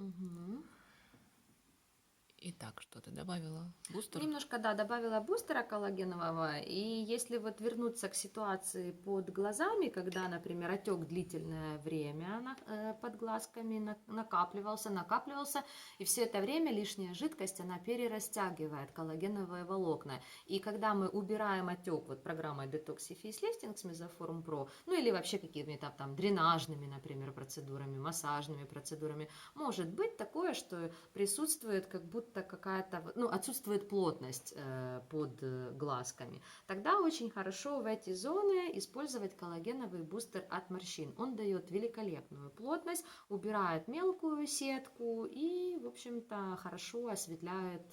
Мгм. Итак, что ты добавила? Бустер? Немножко, да, добавила бустера коллагенового. И если вот вернуться к ситуации под глазами, когда, например, отек длительное время под глазками накапливался, и все это время лишняя жидкость, она перерастягивает коллагеновые волокна. И когда мы убираем отек вот программой Detoxify Lifting с Mesoform Pro, ну или вообще какими-то там дренажными, например, процедурами, массажными процедурами, может быть такое, что присутствует как будто какая-то, ну, отсутствует плотность под глазками. Тогда очень хорошо в эти зоны использовать коллагеновый бустер от морщин. Он дает великолепную плотность, убирает мелкую сетку и, в общем-то, хорошо осветляет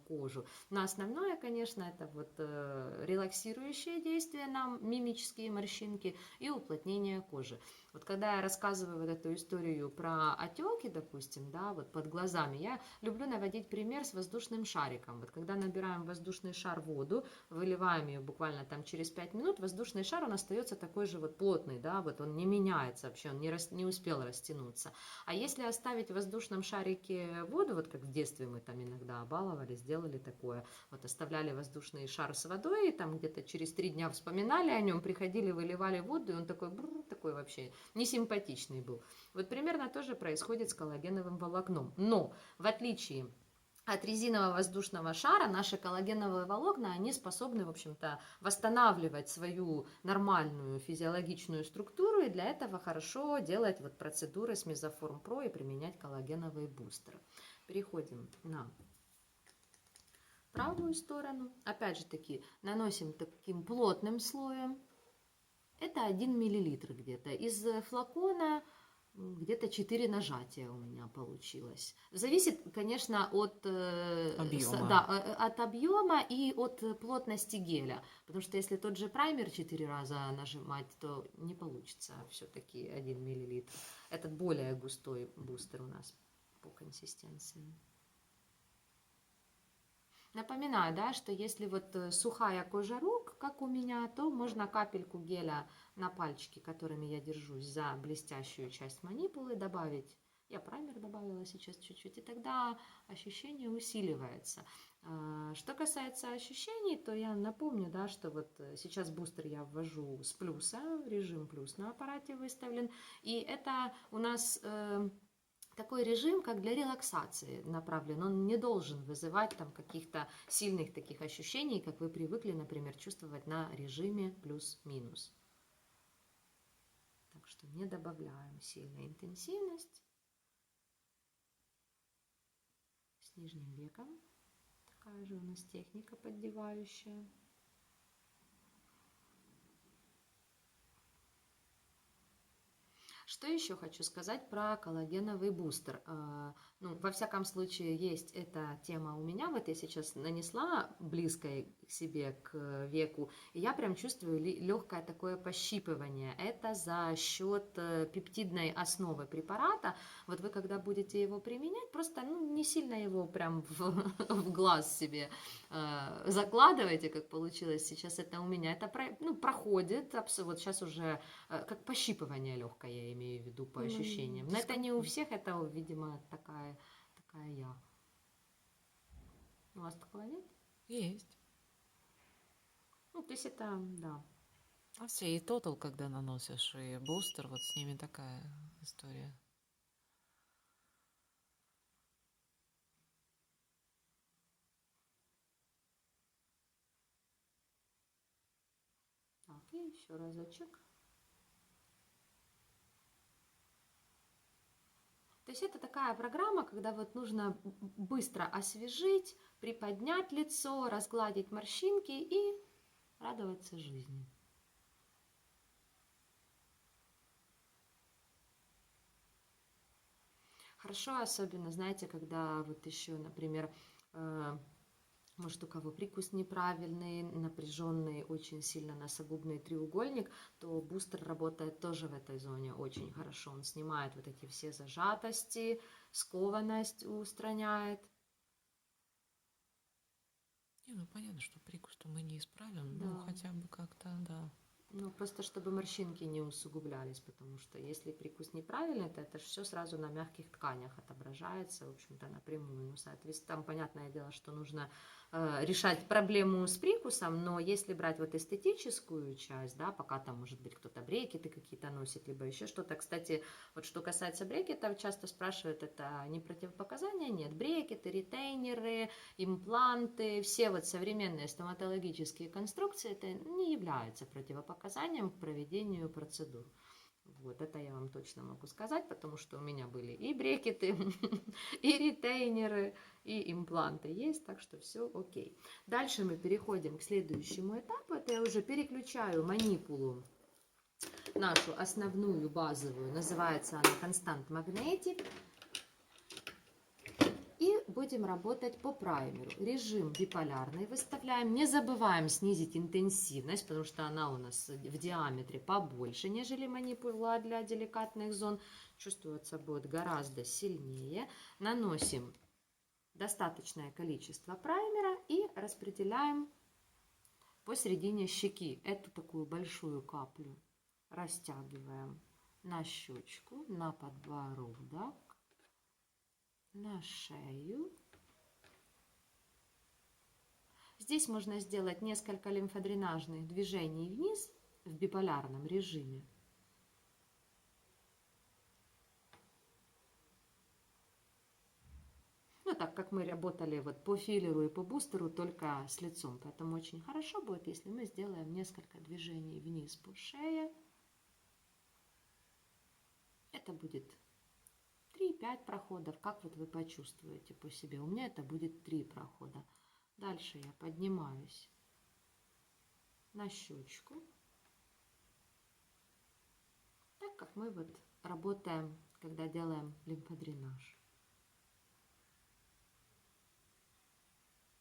кожу. Но основное, конечно, это вот релаксирующее действие на мимические морщинки и уплотнение кожи. Вот когда я рассказываю вот эту историю про отеки, допустим, да, вот под глазами, я люблю наводить пример с воздушным шариком. Вот когда набираем воздушный шар в воду, выливаем ее буквально там через 5 минут, воздушный шар, он остается такой же вот плотный, да, вот он не меняется вообще, он не успел растянуться. А если оставить в воздушном шарике воду, вот как в детстве мы там иногда баловались, сделали такое, вот оставляли воздушный шар с водой, и там где-то через 3 дня вспоминали о нем, приходили, выливали воду, и он такой, такой вообще несимпатичный был. Вот примерно то же происходит с коллагеновым волокном. Но в отличие от резинового воздушного шара наши коллагеновые волокна, они способны, в общем-то, восстанавливать свою нормальную физиологичную структуру, и для этого хорошо делать вот процедуры с Mesoform Pro и применять коллагеновые бустеры. Переходим на правую сторону. Опять же таки, наносим таким плотным слоем. Это 1 миллилитр где-то. Из флакона где-то 4 нажатия у меня получилось. Зависит, конечно, от Объема. да, от объема и от плотности геля. Потому что если тот же праймер 4 раза нажимать, то не получится все-таки 1 миллилитр. Этот более густой бустер у нас по консистенции. Напоминаю, да, что если вот сухая кожа рук, как у меня, то можно капельку геля на пальчики, которыми я держусь за блестящую часть манипулы, добавить. Я праймер добавила сейчас чуть-чуть, и тогда ощущение усиливается. Что касается ощущений, то я напомню, да, что вот сейчас бустер я ввожу с плюса, режим плюс на аппарате выставлен, и это у нас такой режим, как для релаксации направлен. Он не должен вызывать там каких-то сильных таких ощущений, как вы привыкли, например, чувствовать на режиме плюс-минус. Так что не добавляем сильную интенсивность. С нижним веком такая же у нас техника поддевающая. Что еще хочу сказать про коллагеновый бустер? Ну, во всяком случае, есть эта тема у меня. Вот я сейчас нанесла близко к себе, к веку, и я прям чувствую легкое такое пощипывание. Это за счет пептидной основы препарата. Вот вы, когда будете его применять, просто не сильно его прям в глаз себе закладывайте, как получилось сейчас это у меня. Это проходит, вот сейчас уже как пощипывание легкое, я имею в виду, по ощущениям. Но это не у всех, это, видимо, такая я. У вас такого нет? Есть. Ну, то есть это, да. А все и тотал, когда наносишь, и бустер, вот с ними такая история. Так, и еще разочек. То есть это такая программа, когда вот нужно быстро освежить, приподнять лицо, разгладить морщинки и радоваться жизни. Хорошо, особенно, знаете, когда вот еще, например, может, у кого прикус неправильный, напряженный очень сильно носогубный треугольник, то бустер работает тоже в этой зоне очень хорошо. Он снимает вот эти все зажатости, скованность устраняет. Не, ну понятно, что прикус-то мы не исправим, Да. ну хотя бы как-то, да. Ну, просто чтобы морщинки не усугублялись, потому что если прикус неправильный, то это все сразу на мягких тканях отображается, в общем-то, напрямую. Ну, соответственно, там, понятное дело, что нужно решать проблему с прикусом, но если брать вот эстетическую часть, да, пока там, может быть, кто-то брекеты какие-то носит, либо еще что-то. Кстати, вот что касается брекетов, часто спрашивают, это не противопоказания? Нет, брекеты, ретейнеры, импланты, все вот современные стоматологические конструкции, это не являются противопоказанием к проведению процедур. Вот это я вам точно могу сказать, потому что у меня были и брекеты, и ретейнеры, и импланты есть, так что все окей. Дальше мы переходим к следующему этапу. Это я уже переключаю манипулу, нашу основную базовую, называется она Constant Magnetic. И будем работать по праймеру. Режим биполярный выставляем. Не забываем снизить интенсивность, потому что она у нас в диаметре побольше, нежели манипула для деликатных зон. Чувствоваться будет гораздо сильнее. Наносим достаточное количество праймера и распределяем посередине щеки. Эту такую большую каплю растягиваем на щечку, на подбородок, на шею. Здесь можно сделать несколько лимфодренажных движений вниз в биполярном режиме. Ну, так как мы работали вот по филлеру и по бустеру только с лицом. Поэтому очень хорошо будет, если мы сделаем несколько движений вниз по шее. Это будет 3-5 проходов, как вот вы почувствуете по себе. У меня это будет 3 прохода. Дальше я поднимаюсь на щечку. Так как мы вот работаем, когда делаем лимфодренаж.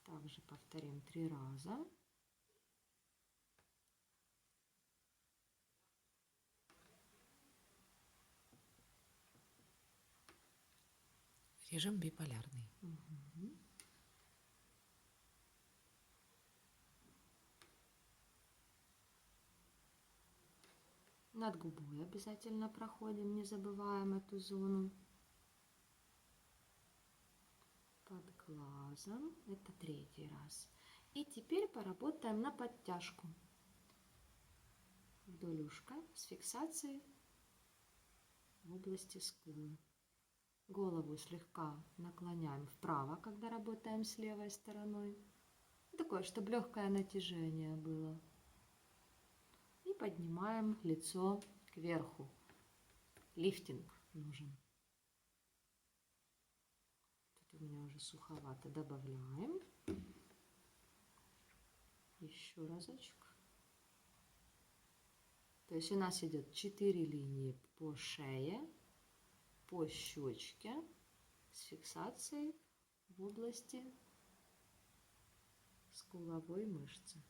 Также повторим 3 раза. Режим биполярный. Угу. Над губой обязательно проходим, не забываем эту зону. Под глазом. Это 3-й раз. И теперь поработаем на подтяжку. Вдоль ушка с фиксацией в области скулы. Голову слегка наклоняем вправо, когда работаем с левой стороной. Такое, чтобы легкое натяжение было. И поднимаем лицо кверху. Лифтинг нужен. Тут у меня уже суховато. Добавляем. Еще разочек. То есть у нас идет 4 линии по шее, по щечке с фиксацией в области скуловой мышцы.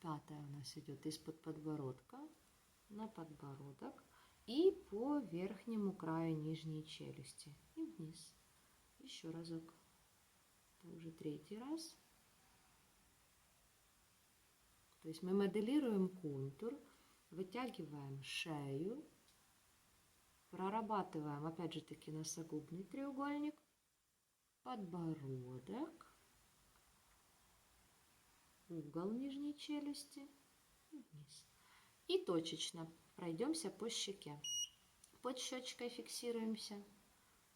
5-я у нас идет из-под подбородка на подбородок и по верхнему краю нижней челюсти и вниз. Еще разок. Это уже 3-й раз. То есть мы моделируем контур, вытягиваем шею, прорабатываем опять же таки носогубный треугольник, подбородок, угол нижней челюсти и вниз. И точечно пройдемся по щеке. Под щечкой фиксируемся,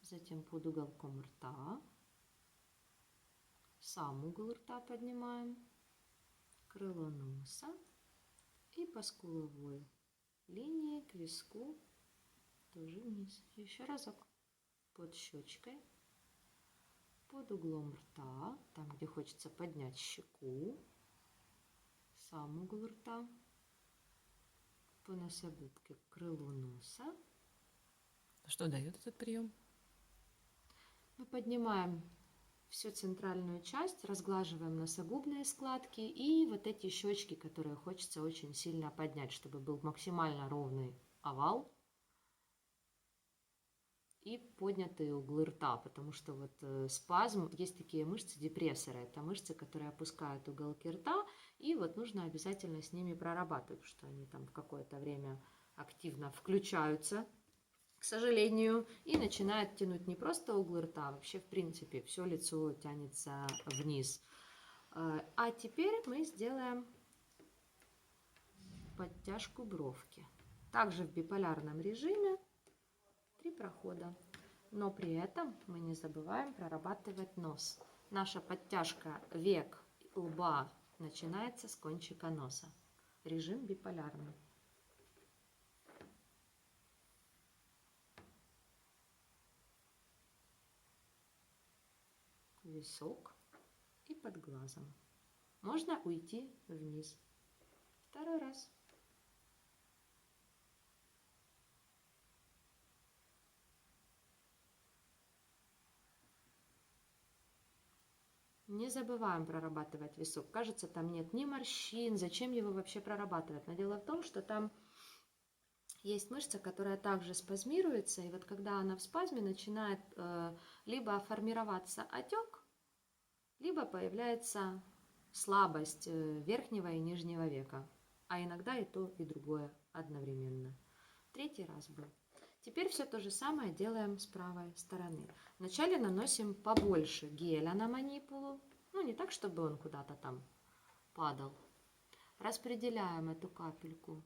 затем под уголком рта, сам угол рта поднимаем, крыло носа и по скуловой линии к виску тоже вниз. Еще разок. Под щечкой, под углом рта, там, где хочется поднять щеку, сам угол рта, по носогубке к крылу носа. Что дает этот прием? Мы поднимаем всю центральную часть, разглаживаем носогубные складки и вот эти щечки, которые хочется очень сильно поднять, чтобы был максимально ровный овал. и поднятые углы рта, потому что вот спазм, есть такие мышцы депрессоры, это мышцы, которые опускают уголки рта, и вот нужно обязательно с ними прорабатывать, потому что они там в какое-то время активно включаются, к сожалению, и начинают тянуть не просто углы рта, а вообще в принципе все лицо тянется вниз. А теперь мы сделаем подтяжку бровки. Также в биполярном режиме 3 прохода. Но при этом мы не забываем прорабатывать нос. Наша подтяжка век, лба начинается с кончика носа. Режим биполярный. Висок и под глазом. Можно уйти вниз. Второй раз. Не забываем прорабатывать висок. Кажется, там нет ни морщин. Зачем его вообще прорабатывать? Но дело в том, что там есть мышца, которая также спазмируется. И вот когда она в спазме, начинает либо формироваться отек, либо появляется слабость верхнего и нижнего века. А иногда и то, и другое одновременно. Третий раз был. Теперь все то же самое делаем с правой стороны. Вначале наносим побольше геля на манипулу. Ну, не так, чтобы он куда-то там падал. Распределяем эту капельку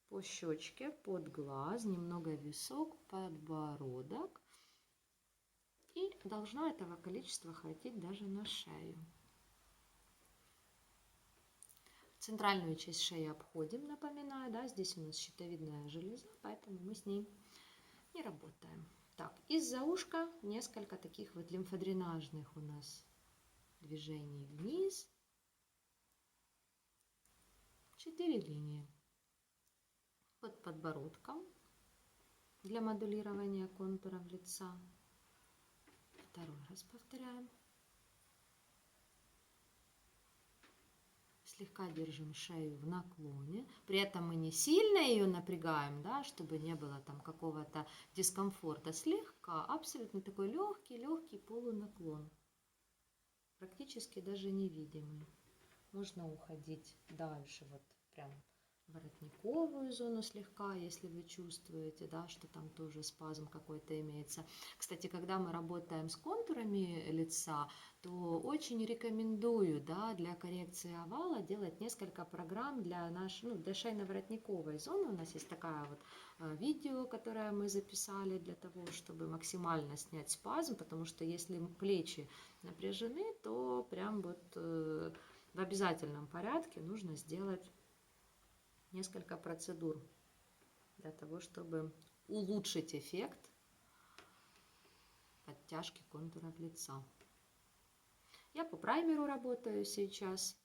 по щечке, под глаз, немного висок, подбородок. И должно этого количества хватить даже на шею. Центральную часть шеи обходим, напоминаю, да, здесь у нас щитовидная железа, поэтому мы с ней не работаем. Так, из-за ушка несколько таких вот лимфодренажных у нас движений вниз. 4 линии. Под подбородком для модулирования контуров лица. Второй раз повторяем. Слегка держим шею в наклоне. При этом мы не сильно ее напрягаем, да, чтобы не было там какого-то дискомфорта. Слегка, абсолютно такой легкий полунаклон. Практически даже невидимый. Можно уходить дальше, вот прям воротниковую зону слегка, если вы чувствуете, да, что там тоже спазм какой-то имеется. Кстати, когда мы работаем с контурами лица, то очень рекомендую, да, для коррекции овала делать несколько программ для нашей, для шейно-воротниковой зоны. У нас есть такая вот видео, которое мы записали для того, чтобы максимально снять спазм, потому что если плечи напряжены, то прям вот в обязательном порядке нужно сделать несколько процедур для того, чтобы улучшить эффект подтяжки контуров лица. Я по праймеру работаю сейчас.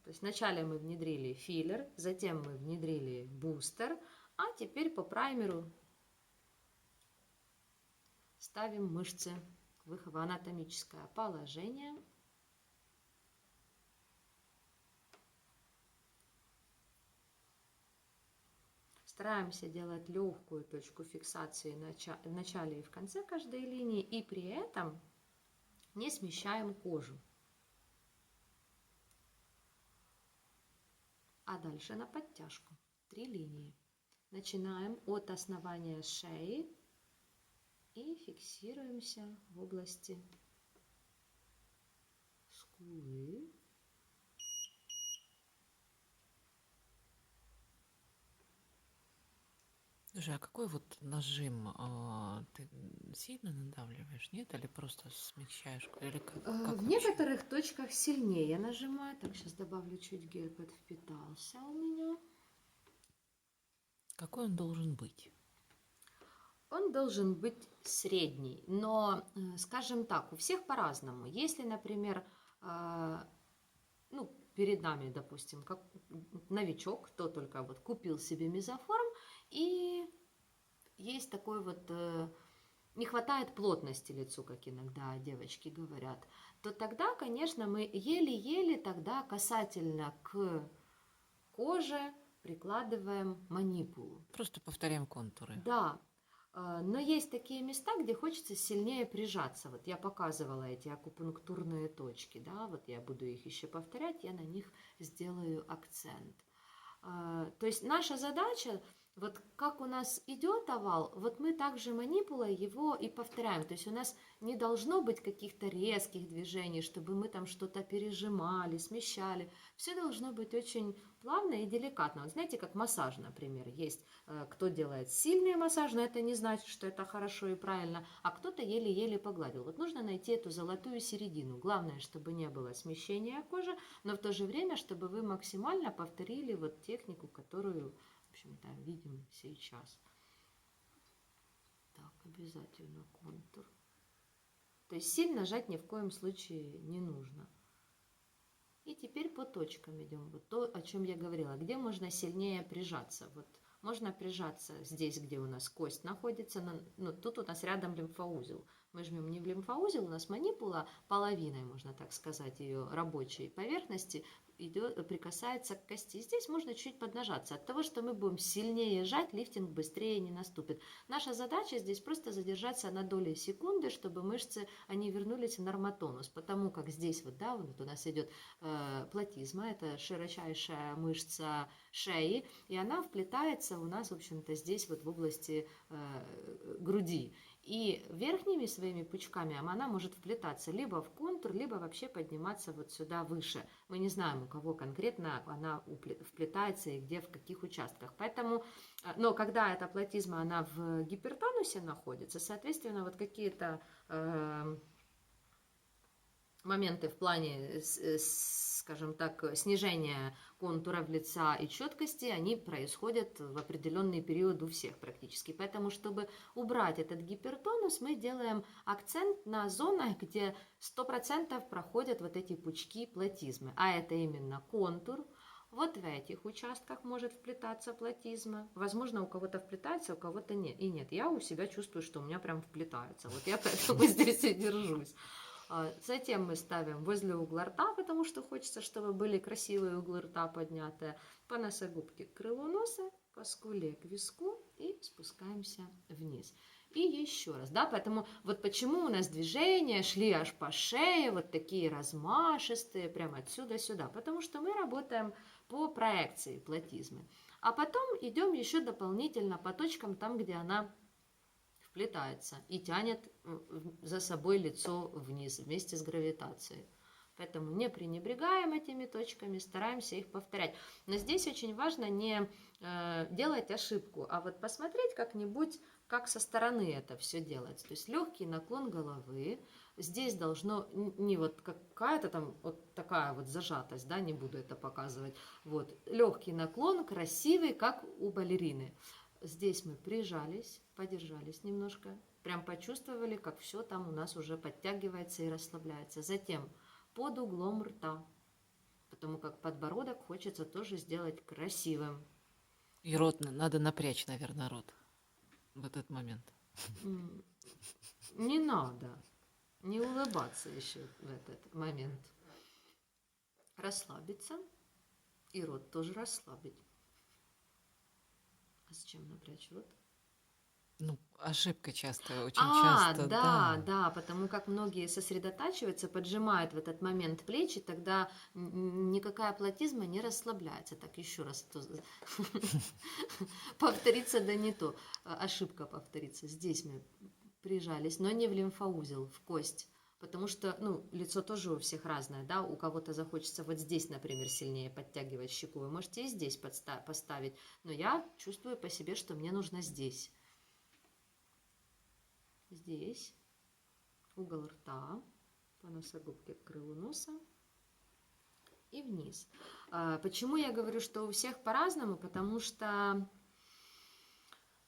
То есть вначале мы внедрили филлер, затем мы внедрили бустер, а теперь по праймеру ставим мышцы в их анатомическое положение. Стараемся делать легкую точку фиксации в начале и в конце каждой линии, и при этом не смещаем кожу. А дальше на подтяжку. 3 линии. Начинаем от основания шеи и фиксируемся в области скулы. Слушай, а какой вот нажим? Ты сильно надавливаешь, нет? Или просто смягчаешь? Или как В вообще? некоторых точках сильнее нажимаю. Так, сейчас добавлю чуть гель, подвпитался у меня. Какой он должен быть? Он должен быть средний, но, скажем так, у всех по-разному. Если, например, перед нами, допустим, как новичок, кто только вот купил себе мезоформ, и есть такой вот, не хватает плотности лицу, как иногда девочки говорят, то тогда, конечно, мы еле-еле тогда касательно к коже прикладываем манипулу. Просто повторяем контуры. Да, но есть такие места, где хочется сильнее прижаться. Вот я показывала эти акупунктурные точки, да, вот я буду их еще повторять, я на них сделаю акцент. То есть наша задача, вот как у нас идет овал, вот мы также манипулой его и повторяем. То есть у нас не должно быть каких-то резких движений, чтобы мы там что-то пережимали, смещали. Все должно быть очень плавно и деликатно. Вот знаете, как массаж, например, есть, кто делает сильный массаж, но это не значит, что это хорошо и правильно, а кто-то еле-еле погладил. Вот нужно найти эту золотую середину. Главное, чтобы не было смещения кожи, но в то же время, чтобы вы максимально повторили вот технику, которую, в общем-то, видим сейчас. Так, обязательно контур. То есть сильно жать ни в коем случае не нужно. И теперь по точкам идем. Вот то, о чем я говорила. Где можно сильнее прижаться? Вот можно прижаться здесь, где у нас кость находится. Ну, тут у нас рядом лимфоузел. Мы жмем не в лимфоузел, у нас манипула половиной, можно так сказать, ее рабочей поверхности идет, прикасается к кости. Здесь можно чуть поднажаться. От того, что мы будем сильнее жать, лифтинг быстрее не наступит. Наша задача здесь просто задержаться на доли секунды, чтобы мышцы, они вернулись в нормотонус. Потому как здесь вот, да, вот у нас идет платизма, это широчайшая мышца шеи, и она вплетается у нас, в общем-то, здесь вот в области груди. И верхними своими пучками она может вплетаться либо в контур, либо вообще подниматься вот сюда выше. Мы не знаем, у кого конкретно она вплетается и где, в каких участках. Поэтому, но когда эта платизма, она в гипертонусе находится, соответственно, вот какие-то моменты в плане, скажем так, снижения контуров лица и четкости, они происходят в определенный период у всех практически. Поэтому, чтобы убрать этот гипертонус, мы делаем акцент на зонах, где 100% проходят вот эти пучки платизмы. А это именно контур. Вот в этих участках может вплетаться платизма. Возможно, у кого-то вплетается, у кого-то нет. И нет, я у себя чувствую, что у меня прям вплетается. Вот я поэтому здесь и держусь. Затем мы ставим возле угла рта, потому что хочется, чтобы были красивые углы рта поднятые. По носогубке к крылу носа, по скуле к виску и спускаемся вниз. И еще раз, да, поэтому вот почему у нас движения шли аж по шее, вот такие размашистые, прямо отсюда сюда, потому что мы работаем по проекции платизмы. А потом идем еще дополнительно по точкам там, где она вплетается и тянет за собой лицо вниз вместе с гравитацией. Поэтому не пренебрегаем этими точками, стараемся их повторять. Но здесь очень важно не делать ошибку, а вот посмотреть как-нибудь, как со стороны это все делать. То есть легкий наклон головы. Здесь должно не вот какая-то там вот такая вот зажатость, да, не буду это показывать. Вот легкий наклон, красивый, как у балерины. Здесь мы прижались, подержались немножко, прям почувствовали, как все там у нас уже подтягивается и расслабляется. Затем под углом рта, потому как подбородок хочется тоже сделать красивым. И рот, надо напрячь, наверное, рот в этот момент. Не надо, не улыбаться еще в этот момент. Расслабиться и рот тоже расслабить. А зачем напрячь рот? Ну, ошибка часто, очень часто. Да, потому как многие сосредотачиваются, поджимают в этот момент плечи, тогда никакая платизма не расслабляется. Так, еще раз повторится, да не то. Ошибка повторится. Здесь мы прижались, но не в лимфоузел, в кость. Потому что, ну, лицо тоже у всех разное, да, у кого-то захочется вот здесь, например, сильнее подтягивать щеку, вы можете и здесь поставить, но я чувствую по себе, что мне нужно здесь. Здесь, угол рта, по носогубке к крылу носа и вниз. Почему я говорю, что у всех по-разному? Потому что,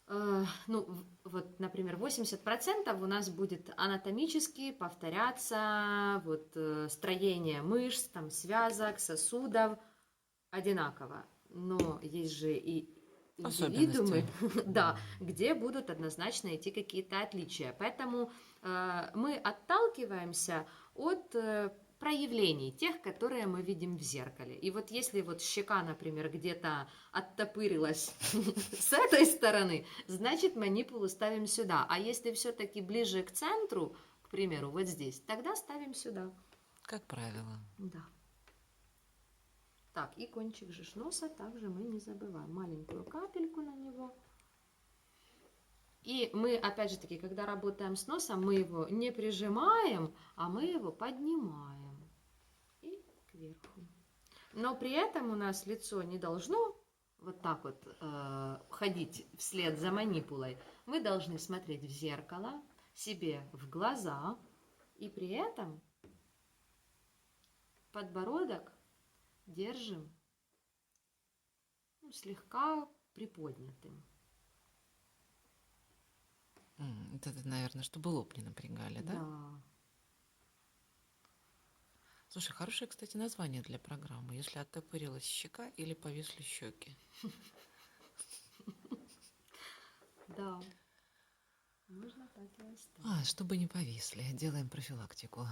ну, вот, например, 80% у нас будет анатомически повторяться вот, строение мышц, там, связок, сосудов одинаково. Но есть же и индивидуумы, да, где будут однозначно идти какие-то отличия. Поэтому мы отталкиваемся от проявлений, тех, которые мы видим в зеркале. И вот если вот щека, например, где-то оттопырилась с этой стороны, значит манипулу ставим сюда. А если все-таки ближе к центру, к примеру, вот здесь, тогда ставим сюда. Как правило. Да. Так, и кончик же носа также мы не забываем. Маленькую капельку на него. И мы, опять же таки, когда работаем с носом, мы его не прижимаем, а мы его поднимаем. И кверху. Но при этом у нас лицо не должно вот так вот ходить вслед за манипулой. Мы должны смотреть в зеркало, себе в глаза. И при этом подбородок держим слегка приподнятым. Это, наверное, чтобы лоб не напрягали, да? Да. Слушай, хорошее, кстати, название для программы. Если оттопырилась щека или повисли щеки. Да. Можно так и оставить. Чтобы не повисли, делаем профилактику.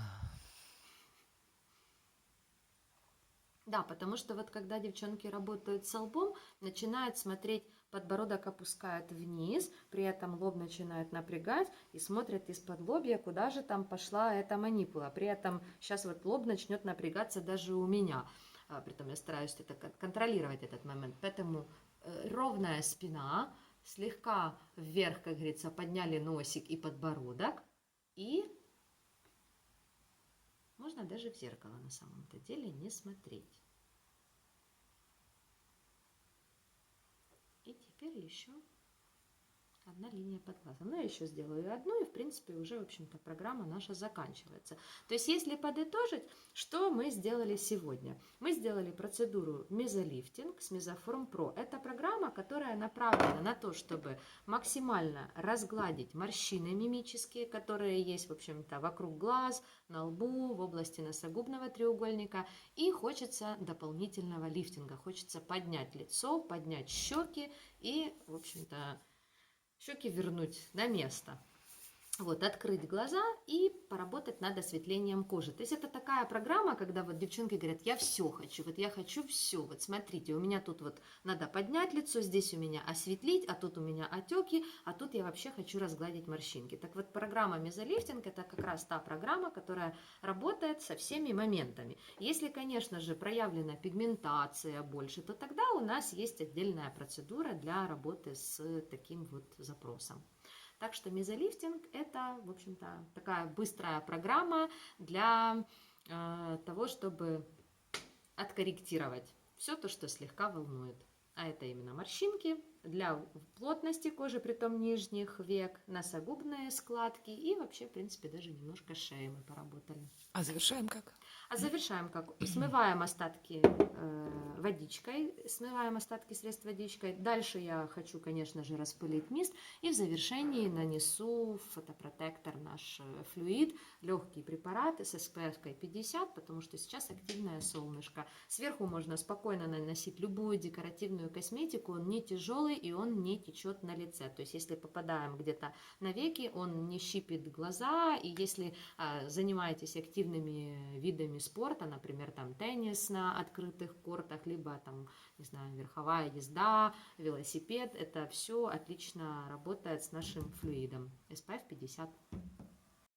Да, потому что вот когда девчонки работают с лбом, начинают смотреть, подбородок опускают вниз, при этом лоб начинает напрягать и смотрят из-под лобья, куда же там пошла эта манипула. При этом сейчас вот лоб начнет напрягаться даже у меня. Притом я стараюсь это контролировать этот момент. Поэтому ровная спина, слегка вверх, как говорится, подняли носик и подбородок. И можно даже в зеркало на самом-то деле не смотреть. И теперь еще одна линия под глазом. Ну, я еще сделаю одну, и, в принципе, уже, в общем-то, программа наша заканчивается. То есть, если подытожить, что мы сделали сегодня? Мы сделали процедуру мезолифтинг с Mesoform Pro. Это программа, которая направлена на то, чтобы максимально разгладить морщины мимические, которые есть, в общем-то, вокруг глаз, на лбу, в области носогубного треугольника. И хочется дополнительного лифтинга. Хочется поднять лицо, поднять щеки и, в общем-то, щеки вернуть на место. Вот, открыть глаза и поработать над осветлением кожи. То есть это такая программа, когда вот девчонки говорят, я все хочу, вот я хочу все. Вот смотрите, у меня тут вот надо поднять лицо, здесь у меня осветлить, а тут у меня отеки, а тут я вообще хочу разгладить морщинки. Так вот, программа мезолифтинг это как раз та программа, которая работает со всеми моментами. Если, конечно же, проявлена пигментация больше, то тогда у нас есть отдельная процедура для работы с таким вот запросом. Так что мезолифтинг это, в общем-то, такая быстрая программа для того, чтобы откорректировать все то, что слегка волнует. А это именно морщинки для плотности кожи, притом нижних век, носогубные складки и вообще, в принципе, даже немножко шеи мы поработали. А завершаем как? А завершаем как? Смываем остатки водичкой, смываем остатки средств водичкой. Дальше я хочу, конечно же, распылить мист. И в завершении нанесу фотопротектор наш флюид, легкий препарат с SPF 50, потому что сейчас активное солнышко. Сверху можно спокойно наносить любую декоративную косметику, он не тяжелый и он не течет на лице. То есть если попадаем где-то на веки, он не щипит глаза. И если занимаетесь активными видами спорта, например, там теннис на открытых кортах, либо там, не знаю, верховая езда, велосипед, это все отлично работает с нашим флюидом SPF 50.